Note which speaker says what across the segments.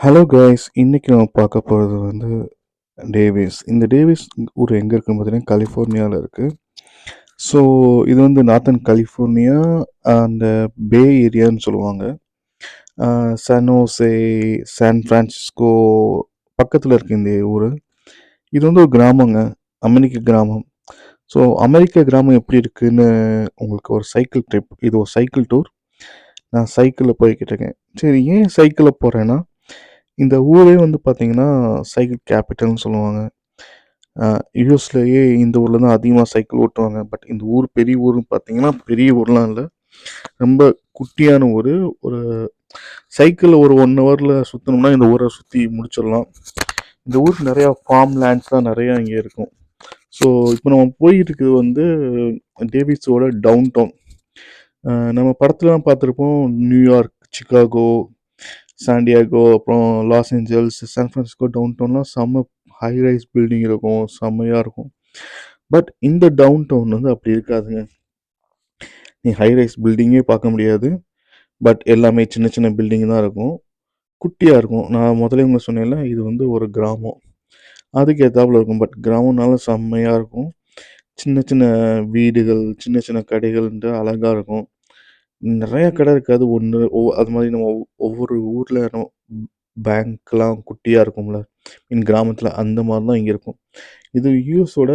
Speaker 1: Hello guys, இன்னைக்கு நம்ம பார்க்க போகிறது வந்து டேவிஸ். இந்த டேவிஸ் ஊர் எங்கே இருக்குன்னு பார்த்தீங்கன்னா கலிஃபோர்னியாவில் இருக்குது. ஸோ இது வந்து நார்த்தன் கலிஃபோர்னியா, அந்த பே ஏரியான்னு சொல்லுவாங்க. சனோசே, சான் ஃப்ரான்சிஸ்கோ பக்கத்தில் இருக்கு இந்த ஊர். இது வந்து ஒரு கிராமங்க, அமெரிக்க கிராமம். ஸோ அமெரிக்க கிராமம் எப்படி இருக்குன்னு உங்களுக்கு ஒரு சைக்கிள் ட்ரிப், இது ஒரு சைக்கிள் டூர். நான் சைக்கிளில் போய்கிட்டு இருக்கேன். சரி, ஏன் சைக்கிளில் போகிறேன்னா, இந்த ஊரே வந்து பார்த்தீங்கன்னா சைக்கிள் கேபிட்டல்னு சொல்லுவாங்க. யூஎஸ்லேயே இந்த ஊரில் தான் அதிகமாக சைக்கிள் ஓட்டுவாங்க. பட் இந்த ஊர் பெரிய ஊர்னு பார்த்தீங்கன்னா பெரிய ஊர்லாம் இல்லை, ரொம்ப குட்டியான ஊர். ஒரு சைக்கிளில் ஒரு 1 ஹவரில் சுற்றணும்னா இந்த ஊரை சுற்றி முடிச்சிடலாம். இந்த ஊருக்கு நிறையா ஃபார்ம் லேண்ட்ஸ்லாம் நிறையா இங்கே இருக்கும். ஸோ இப்போ நம்ம போயிட்டு இருக்கிறது வந்து டேவிஸோட டவுன் டவுன். நம்ம படத்துலலாம் பார்த்துருப்போம், நியூயார்க், சிகாகோ, சாண்டியாகோ, அப்புறம் Los Angeles, San Francisco down டவுன்லாம் செம்ம ஹை ரைஸ் பில்டிங் இருக்கும், செம்மையாக இருக்கும். பட் இந்த டவுன் டவுன் வந்து அப்படி இருக்காதுங்க. நீ ஹை ரைஸ் பில்டிங்கே பார்க்க முடியாது. பட் எல்லாமே சின்ன சின்ன பில்டிங் தான் இருக்கும், குட்டியாக இருக்கும். நான் முதல்ல உங்க சொன்னேன்ல, இது வந்து ஒரு கிராமம், அதுக்கு ஏற்றாப்புல இருக்கும். பட் கிராமம்னால செம்மையாக இருக்கும். சின்ன சின்ன வீடுகள், சின்ன சின்ன கடைகள்ன்ட்டு அழகாக இருக்கும். நிறைய கடை இருக்காது, ஒன்று அது மாதிரி நம்ம ஒவ்வொரு ஊரில் நம்ம பேங்க்லாம் குட்டியாக இருக்கும்ல கிராமத்தில், அந்த மாதிரி தான் இங்கே இருக்கும். இது யூஎஸோட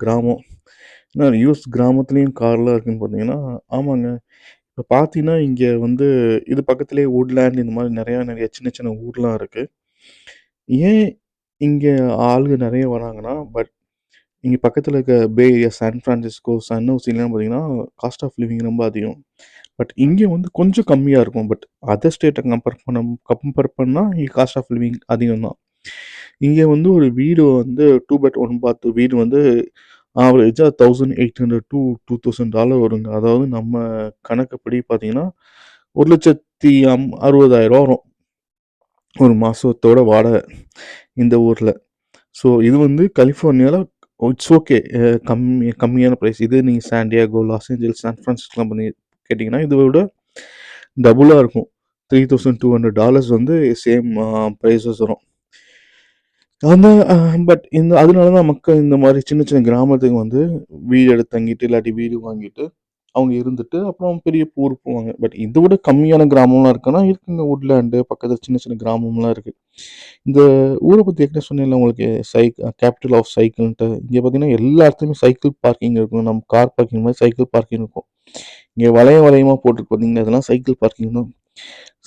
Speaker 1: கிராமம். ஏன்னா யூஎஸ் கிராமத்துலேயும் கார்லாம் இருக்குன்னு பார்த்தீங்கன்னா, ஆமாங்க. இப்போ பார்த்தீங்கன்னா இங்கே வந்து இது பக்கத்துலேயே வுட்லேண்ட், இந்த மாதிரி நிறையா நிறைய சின்ன சின்ன ஊர்லாம் இருக்குது. ஏன் இங்கே ஆளுங்க நிறைய வராங்கன்னா, பட் இங்கே பக்கத்தில் இருக்க பே ஏரியா, சான் ஃப்ரான்சிஸ்கோ, சன்னோசிலாம் பார்த்தீங்கன்னா காஸ்ட் ஆஃப் லிவிங் ரொம்ப அதிகம். பட் இங்கே வந்து கொஞ்சம் கம்மியாக இருக்கும். பட் அதர் ஸ்டேட்டை கம்பேர் பண்ணால் இங்கே காஸ்ட் ஆஃப் லிவிங் அதிகம் தான். இங்கே வந்து ஒரு வீடு வந்து 2 பெட் 1 பாத் வீடு வந்து ஆவரேஜாக $1800 to $2000 வருங்க. அதாவது நம்ம கணக்குப்படி பார்த்தீங்கன்னா 1,60,000 வரும் ஒரு மாதத்தோட வாடகை இந்த ஊரில். ஸோ இது வந்து கலிஃபோர்னியாவில் இட்ஸ் ஓகே, கம்மியான ப்ரைஸ். இது நீங்கள் சாண்டியாகோ, லாஸ் ஏஞ்சல்ஸ், சான் ஃப்ரான்சிஸ்கோலாம் பண்ணி கேட்டிங்கன்னா இதை விட டபுளாக இருக்கும். $3,200 வந்து சேம் ப்ரைஸஸ் வரும். அந்த பட் அதனால தான் மக்கள் இந்த மாதிரி சின்ன சின்ன கிராமத்துக்கு வந்து வீடு எடுத்து தங்கிட்டு, இல்லாட்டி வீடு வாங்கிட்டு அவங்க இருந்துட்டு அப்புறம் பெரிய ஊருக்கு போவாங்க. பட் இதை விட கம்மியான கிராமம்லாம் இருக்குன்னா இருக்குங்க, வுட்லேண்டு பக்கத்தில் சின்ன சின்ன கிராமம்லாம் இருக்குது. இந்த ஊரை பற்றி ஏற்கனவே சொன்னேன்ல உங்களுக்கு, கேபிட்டல் ஆஃப் சைக்கிள்ன்ட்டு. இங்கே பார்த்தீங்கன்னா எல்லா இடத்துலையுமே சைக்கிள் பார்க்கிங் இருக்கும். நம்ம கார் பார்க்கிங் மாதிரி சைக்கிள் பார்க்கிங் இருக்கும். இங்கே வளையமாக போட்டுருக்கு பார்த்தீங்கன்னா, அதெல்லாம் சைக்கிள் பார்க்கிங் தான்.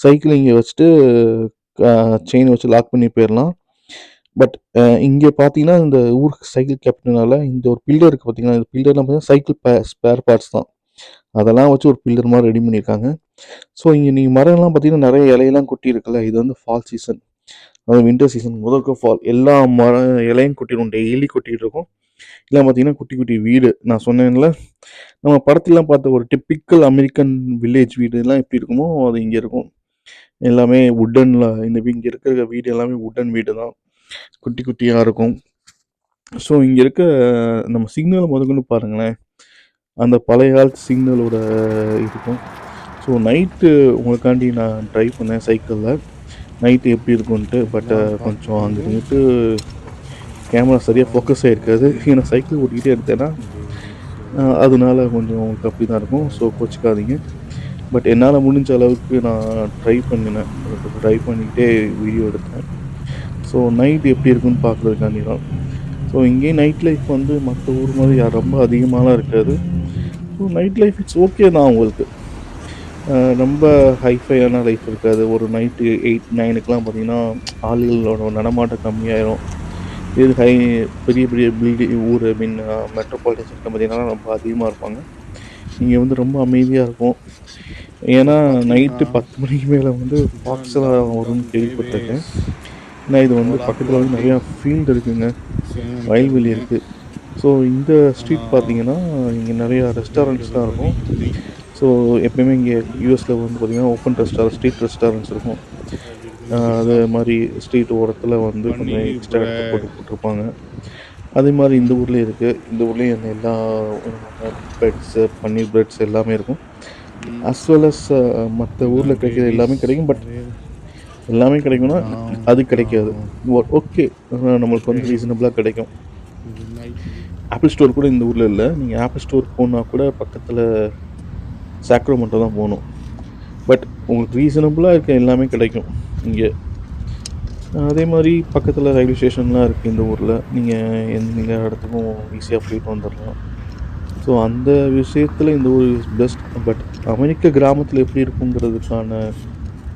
Speaker 1: சைக்கிள் இங்கே வச்சுட்டு செயின் வச்சு லாக் பண்ணி போயிடலாம். பட் இங்கே பார்த்தீங்கன்னா இந்த ஊருக்கு சைக்கிள் கேப்டனால இந்த ஒரு பில்லர் இருக்குது பார்த்தீங்கன்னா, இந்த பில்லர்லாம் பார்த்தீங்கன்னா சைக்கிள் ஸ்பேர் பார்ட்ஸ் தான். அதெல்லாம் வச்சு ஒரு பில்லர் மாதிரி ரெடி பண்ணியிருக்காங்க. ஸோ இங்கே நீங்கள் மரம்லாம் பார்த்தீங்கன்னா நிறைய இலையெல்லாம் கொட்டி இருக்குல்ல, இது வந்து ஃபால் சீசன், அதாவது வின்டர் சீசன் முதல்க்கு ஃபால் எல்லா இலையும் கொட்டிடும், டெய்லி கொட்டிகிட்டு இருக்கும். இல்லை பார்த்தீங்கன்னா குட்டி குட்டி வீடு, நான் சொன்னேன்ல நம்ம படத்துலலாம் பார்த்த ஒரு டிப்பிக்கல் அமெரிக்கன் வில்லேஜ் வீடுலாம் எப்படி இருக்குமோ அது இங்கே இருக்கும். எல்லாமே வுட்டனில், இங்கே இருக்கிற வீடு எல்லாமே வுட்டன் வீடு தான், குட்டி குட்டியாக இருக்கும். ஸோ இங்கே இருக்க நம்ம சிக்னலை முதற்கொண்டு பாருங்களேன், அந்த பழைய காலத்து சிக்னலோட இருக்கும். ஸோ நைட்டு உங்களுக்காண்டி நான் ட்ரை பண்ணேன் சைக்கிளில், நைட்டு எப்படி இருக்குன்ட்டு. பட் கொஞ்சம் அங்கே இருந்துட்டு கேமரா சரியாக ஃபோக்கஸ் ஆகிருக்காது, ஏன்னா சைக்கிள் ஓட்டிக்கிட்டே எடுத்தேன்னா அதனால கொஞ்சம் உங்களுக்கு அப்படி தான் இருக்கும். ஸோ கோச்சிக்காதீங்க. பட் என்னால் முடிஞ்ச அளவுக்கு நான் ட்ரை பண்ணினேன், ட்ரை பண்ணிக்கிட்டே வீடியோ எடுத்தேன். ஸோ நைட் எப்படி இருக்குன்னு பார்க்குறதுக்காண்டி தான். ஸோ இங்கேயும் நைட் லைஃப் வந்து மற்ற ஊர் மாதிரி ரொம்ப அதிகமாகலாம் இருக்காது. So night life it's okay தான் உங்களுக்கு. ரொம்ப ஹைஃபையான லைஃப் இருக்காது. ஒரு நைட்டு 8-9க்குலாம் பார்த்தீங்கன்னா ஆளுகளோட நடமாட்டம் கம்மியாயிரும். இது பெரிய பெரிய ஊர் மெட்ரோபாலிட்டன் சிஸ்டம் பார்த்தீங்கன்னா ரொம்ப அதிகமாக இருப்பாங்க. இங்கே வந்து ரொம்ப அமைதியாக இருக்கும். ஏன்னா நைட்டு 10 மணிக்கு மேலே வந்து ஃபாக்ஸ்லாம் வரும்னு கேள்விப்பட்டிருக்கேன். ஏன்னா இது வந்து பக்கத்தில் வந்து நிறையா ஃபீல்டு இருக்குதுங்க, வயல்வெளி இருக்குது. ஸோ இந்த ஸ்ட்ரீட் பார்த்தீங்கன்னா இங்கே நிறையா ரெஸ்டாரண்ட்ஸ்லாம் இருக்கும். ஸோ எப்பயுமே இங்கே யூஎஸில் வந்து பார்த்திங்கன்னா ஓப்பன் ஸ்ட்ரீட் ரெஸ்டாரண்ட்ஸ் இருக்கும். அது மாதிரி ஸ்ட்ரீட் ஓரத்தில் வந்து கொஞ்சம் எக்ஸ்ட்ரா இடத்த போட்டிருப்பாங்க. அதே மாதிரி இந்த ஊர்லேயும் இருக்குது. இந்த ஊர்லேயும் எல்லா பிரெட்ஸு, பன்னீர் பிரெட்ஸ் எல்லாமே இருக்கும். அஸ் வெல் அஸ் மற்ற ஊரில் கிடைக்கிற எல்லாமே கிடைக்கும். பட் எல்லாமே கிடைக்கும்னா,
Speaker 2: Down,
Speaker 1: அது கிடைக்காது.
Speaker 2: down,
Speaker 1: okay. நம்மளுக்கு வந்து
Speaker 2: ready
Speaker 1: ரீசனபிளா கிடைக்கும்.
Speaker 2: to the night.
Speaker 1: Apple store கூட இந்த ஊர்ல இல்ல. நீங்க ஆப்பிள் ஸ்டோர் போனா கூட பக்கத்துல சாக்ரமென்டோ தான் போணும். பட் உங்களுக்கு ரீசனபிளா இருக்க எல்லாமே கிடைக்கும் இங்க. அதே மாரி பக்கத்துல ரயில்வே ஸ்டேஷன்லாம் இருக்கு இந்த ஊர்ல. நீங்க எந்த இடத்துக்கும் ஈஸியா போயிட்டு வந்துரலாம். ஸோ அந்த விஷயத்துல இந்த ஊர் இஸ் பெஸ்ட். பட் அமெரிக்க கிராமத்துல எப்படி இருக்குங்கிறதுக்கான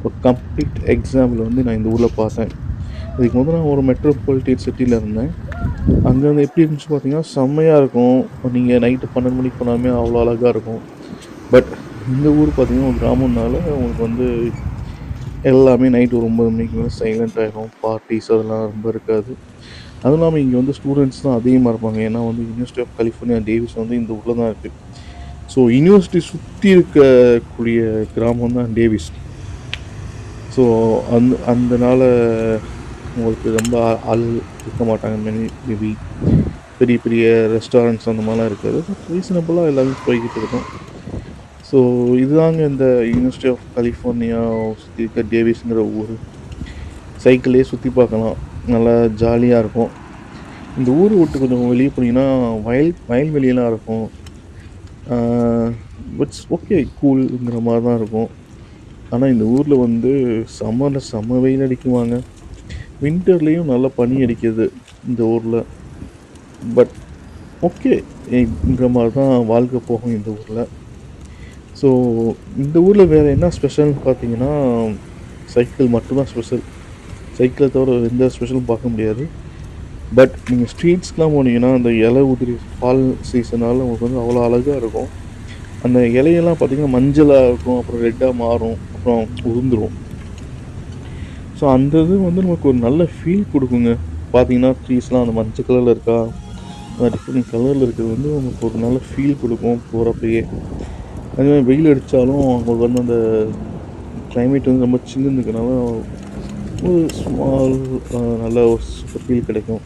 Speaker 1: ஒரு கம்ப்ளீட் எக்ஸாம்பிள் வந்து நான் இந்த ஊர்ல பார்த்தேன். இதுக்கு முதல்ல நான் ஒரு மெட்ரோபாலிட்டன் சிட்டில இருந்தேன். அங்க வந்து எப்படி இருந்துச்சு பார்த்தீங்கன்னா, செம்மையா இருக்கும். நீங்க நைட்டு 12 மணிக்கு போனாலுமே அவ்வளோ அழகா இருக்கும். பட் இந்த ஊர் பார்த்தீங்கன்னா, ஒரு கிராமம்னால உங்களுக்கு வந்து எல்லாமே நைட் ஒரு 9 மணிக்கு மேல சைலண்ட் ஆயிரும். பார்ட்டீஸ் அதெல்லாம் ரொம்ப இருக்காது. அதுவும் இல்லாம இங்க வந்து ஸ்டூடண்ட்ஸ் தான் அதிகமா இருப்பாங்க. ஏன்னா வந்து யுனிவர்சிட்டி ஆஃப் கலிஃபோர்னியா டேவிஸ் வந்து இந்த ஊர்ல தான் இருக்கு. ஸோ யூனிவர்சிட்டி சுத்தி இருக்கக்கூடிய கிராமம் தான் டேவிஸ். ஸோ அந்தனால உங்களுக்கு ரொம்ப ஆள் இருக்க மாட்டாங்க. மேபி பெரிய பெரிய ரெஸ்டாரண்ட்ஸ் அந்த மாதிரிலாம் இருக்காது. பட் ரீசனபிளாக எல்லாமே போய்கிட்டு இருக்கும். ஸோ இதுதாங்க இந்த யூனிவர்சிட்டி ஆஃப் கலிஃபோர்னியா சுற்றி இருக்க டேவிஸ்ங்கிற ஊர். சைக்கிள்லேயே சுற்றி பார்க்கலாம். நல்லா ஜாலியாக இருக்கும். இந்த ஊரை விட்டு கொஞ்சம் வெளியே போனீங்கன்னா வயல்வெளியெல்லாம் இருக்கும். பட்ஸ் ஓகே கூல்ங்கிற மாதிரி தான் இருக்கும். ஆனால் இந்த ஊரில் வந்து சம்மரில் செம்ம வெயில் அடிக்குவாங்க. வின்டர்லேயும் நல்லா பனி அடிக்குது இந்த ஊரில். பட் ஓகேங்கிற மாதிரி தான் வாழ்க்கை போகும் இந்த ஊரில். ஸோ இந்த ஊரில் வேறு என்ன ஸ்பெஷல்னு பார்த்தீங்கன்னா, சைக்கிள் மட்டும்தான் ஸ்பெஷல். சைக்கிளை தவிர எந்த ஸ்பெஷலும் பார்க்க முடியாது. பட் நீங்கள் ஸ்ட்ரீட்ஸ்க்கெலாம் போனீங்கன்னா அந்த இலை உதிரி ஃபால் சீசனால் உங்களுக்கு வந்து அவ்வளோ அழகாக இருக்கும். அந்த இலையெல்லாம் பார்த்தீங்கன்னா மஞ்சளாக இருக்கும், அப்புறம் ரெட்டாக மாறும், அப்புறம் உதிர்ந்துடும். ஸோ அந்த இது வந்து நமக்கு ஒரு நல்ல ஃபீல் கொடுக்குங்க. பார்த்தீங்கன்னா ட்ரீஸ்லாம் அந்த மஞ்சள் கலரில் இருக்கா, டிஃப்ரெண்ட் கலரில் இருக்கிறது வந்து நமக்கு ஒரு நல்ல ஃபீல் கொடுக்கும் போகிறப்பயே. அதேமாதிரி வெயில் அடித்தாலும் அவங்களுக்கு வந்து அந்த கிளைமேட் வந்து ரொம்ப சில்லுன்னு இருக்கனால ஒரு ஸ்மால் நல்ல ஒரு சூப்பர் ஃபீல் கிடைக்கும்.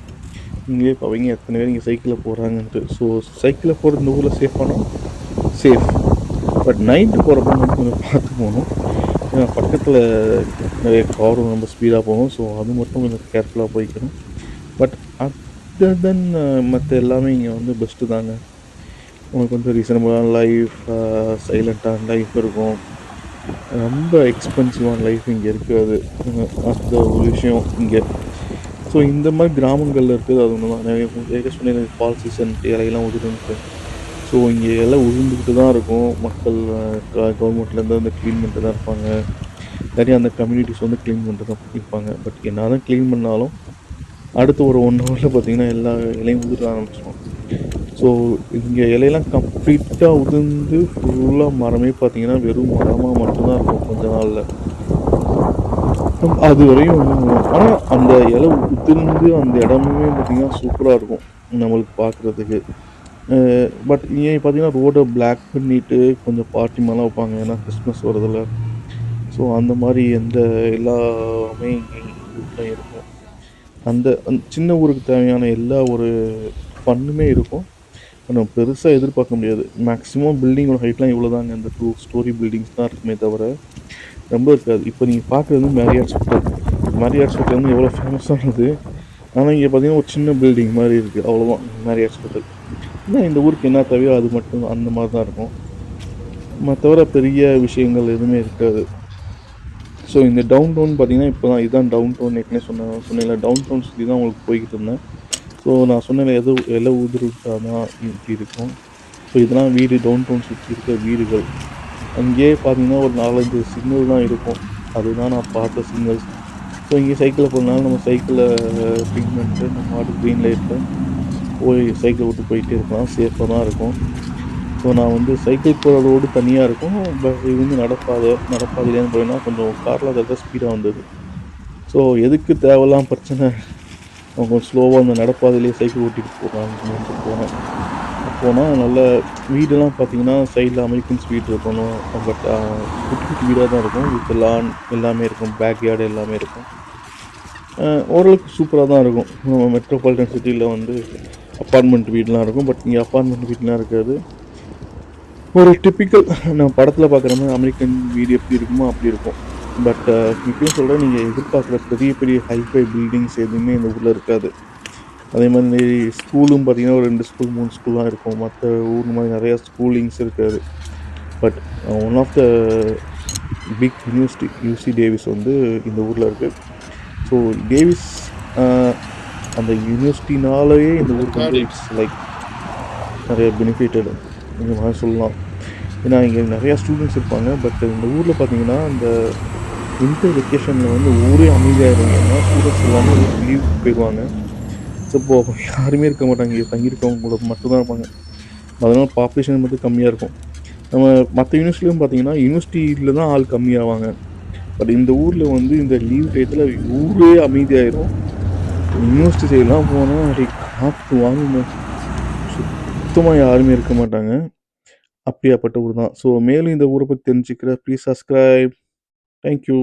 Speaker 1: நீங்களே பார்ப்பீங்க எத்தனை பேர் இங்கே சைக்கிளில் போகிறாங்கன்ட்டு. ஸோ சைக்கிளில் போகிறது இந்த ஊரில் சேஃபானா சேஃப். பட் நைட்டு போகிறப்ப வந்து கொஞ்சம் பார்த்து போகணும். ஏன்னா பக்கத்தில் நிறைய காரும் ரொம்ப ஸ்பீடாக போகும். ஸோ அது மட்டும் கொஞ்சம் கேர்ஃபுல்லாக போய்க்கணும். பட் அதர் தென் மற்ற எல்லாமே இங்கே வந்து பெஸ்ட்டு தாங்க. உங்களுக்கு வந்து ரீசனபிளான லைஃப், சைலண்ட்டான லைஃப் இருக்கும். ரொம்ப எக்ஸ்பென்சிவான லைஃப் இங்கே இருக்காது. அந்த ஒரு விஷயம் இங்கே. ஸோ இந்த மாதிரி கிராமங்களில் இருக்குது அது ஒன்று தான். நிறைய சொன்னேன் ஃபால் சீசன் இலையெல்லாம் உதிர்ந்துட்டு. ஸோ இங்கே எல்லாம் உதிர்ந்துக்கிட்டு தான் இருக்கும். மக்கள் கவர்மெண்ட்லேருந்து வந்து க்ளீன் பண்ணிட்டு தான் இருப்பாங்க. நிறைய அந்த கம்யூனிட்டிஸ் வந்து க்ளீன் பண்ணிட்டு தான் இருப்பாங்க. பட் என்ன தான் க்ளீன் பண்ணாலும் அடுத்து ஒரு 1 ஹவரில் பார்த்தீங்கன்னா எல்லா இலையும் உதிர ஆரம்பிச்சிடும். ஸோ இங்கே இலையெல்லாம் கம்ப்ளீட்டாக உதிர்ந்து ஃபுல்லாக மரமே பார்த்தீங்கன்னா வெறும் மரமாக மட்டும்தான் இருக்கும் கொஞ்ச நாளில். அது வரையும் ஆனால் அந்த இலை உதிர்ந்து அந்த இடமே பார்த்திங்கன்னா சூப்பராக இருக்கும் நம்மளுக்கு பார்க்குறதுக்கு. பட் ஏன் பார்த்தீங்கன்னா ரோடை பிளாக் பண்ணிவிட்டு கொஞ்சம் பார்ட்டி மாதிரிலாம் வைப்பாங்க. ஏன்னா கிறிஸ்மஸ் வரதில்ல. ஸோ அந்த மாதிரி எந்த எல்லாமே இங்கே ஊரில் இருக்கும். அந்த சின்ன ஊருக்கு தேவையான எல்லா ஒரு ஃபன்னுமே இருக்கும். நம்ம பெருசாக எதிர்பார்க்க முடியாது. மேக்ஸிமம் பில்டிங்கோட ஹைட்லாம் இவ்வளோ தாங்க. இந்த 2 ஸ்டோரி பில்டிங்ஸ் தான் இருக்குமே தவிர ரொம்ப இருக்காது. இப்போ நீங்கள் பார்க்குறது வந்து மேரியாட்ஸ் ஹோட்டல். மேரியாட்ஸ் ஹோட்டல் வந்து எவ்வளோ ஃபேமஸானது. ஆனால் இங்கே பார்த்தீங்கன்னா ஒரு சின்ன பில்டிங் மாதிரி இருக்குது, அவ்வளோதான் மேரியாட்ஸ் ஹோட்டல். ஆனால் இந்த ஊருக்கு என்ன தேவையோ அது மட்டும் அந்த மாதிரி தான் இருக்கும். தவிர பெரிய விஷயங்கள் எதுவுமே இருக்காது. ஸோ இந்த டவுன் டவுன் பார்த்தீங்கன்னா இப்போ தான் இதுதான் டவுன் டவுன். ஏற்கனவே சொன்னேன்ல டவுன் டவுன் சுற்றி தான் உங்களுக்கு போய்கிட்டு இருந்தேன். ஸோ நான் சொன்னேன் எல்லாம் உதிர்விட்டா தான் இப்படி இருக்கும். ஸோ இதெல்லாம் வீடு டவுன் டவுன் சுற்றி இருக்க வீடுகள். அங்கேயே பார்த்தீங்கன்னா ஒரு 4-5 சிக்னல் தான் இருக்கும். அதுதான் நான் பார்த்த சிக்னல்ஸ். ஸோ இங்கே சைக்கிளில் போகிறனால நம்ம சைக்கிளை க்ளீன் பண்ணிட்டு நம்ம ஆட்டு க்ரீன் லைட்டில் போய் சைக்கிளை விட்டு போயிட்டே இருக்கலாம். சேஃபாக தான் இருக்கும். ஸோ நான் வந்து சைக்கிள் போகிற ரோடு தனியாக இருக்கும். பட் இது வந்து நடப்பாதையிலேருந்து போயின்னா கொஞ்சம் காரில் கரெக்டாக ஸ்பீடாக வந்தது. ஸோ எதுக்கு தேவையில்லாம் பிரச்சனை, அவங்க கொஞ்சம் ஸ்லோவாக அந்த நடப்பாதையிலேயே சைக்கிள் ஓட்டிகிட்டு போகிறாங்கன்னு போனேன். போனால் நல்ல வீடெல்லாம் பார்த்தீங்கன்னா சைடில் அமெரிக்கன்ஸ் வீடு இருக்கணும். பட் குட்டி குட்டி வீடாக தான் இருக்கும். வித் லான் எல்லாமே இருக்கும், பேக் யார்டு எல்லாமே இருக்கும். ஓரளவுக்கு சூப்பராக தான் இருக்கும். நம்ம மெட்ரோபாலிட்டன் சிட்டியில் வந்து அப்பார்ட்மெண்ட் வீடெலாம் இருக்கும். பட் இங்கே அப்பார்ட்மெண்ட் வீடெலாம் இருக்காது. ஒரு டிப்பிக்கல் நம்ம படத்தில் பார்க்குற மாதிரி அமெரிக்கன் வீடு எப்படி இருக்குமோ அப்படி இருக்கும். பட் இப்பயும் சொல்றேன், நீங்க எதிர்பார்க்குற பெரிய பெரிய ஹைஃபை பில்டிங்ஸ் எதுவுமே இந்த ஊர்ல இருக்காது. அதே மாதிரி ஸ்கூலும் பார்த்தீங்கன்னா, ஒரு 2 ஸ்கூல், 3 ஸ்கூல் தான் இருக்கும். மத்த ஊர் மாரி நெறையா ஸ்கூலிங்ஸ் இருக்காது. But one of the big university UC Davis வந்து இந்த ஊர்ல இருக்கு. ஸோ டேவிஸ் அ அந்த யூனிவர்சிட்டினாலயே இந்த ஊருக்கு வந்து இட்ஸ் லைக் நெறைய பெனிஃபிட்டட் இந்த மாரி சொல்லலாம். ஏன்னா, இங்க நெறையா ஸ்டூடண்ட்ஸ் இருப்பாங்க. பட் இந்த ஊர்ல பார்த்தீங்கன்னா, இந்த வின்டர் வெக்கேஷன்ல வந்து ஊரே அமைதியாயிரும். ஏன்னா, ஸ்டூடண்ட்ஸ் எல்லாமே ஊருக்கு லீவுக்கு போயிருவாங்க. ஸோ, இப்போ யாருமே இருக்க மாட்டாங்க. இங்க தங்கியிருக்கவங்க மட்டும் தான் இருப்பாங்க. அதனால பாப்புலேஷன் மட்டும் கம்மியா இருக்கும். நம்ம மத்த யூனிவர்சிட்டிலும் பார்த்தீங்கன்னா, யூனிவர்சிட்டில தான் ஆள் கம்மியாவாங்க. பட் இந்த ஊர்ல வந்து இந்த லீவ் டயத்துல ஊரே அமைதியாயிரும். யூனிவர்சிட்டி சைடுலாம் போனா அப்டியே காத்து வாங்குங்க. சுத்தமா யாருமே இருக்க மாட்டாங்க. அப்படியாப்பட்ட ஊர் தான். ஸோ மேலும் இந்த ஊர பத்தி தெரிஞ்சுக்க ப்ளீஸ் சப்ஸ்கிரைப். Thank you.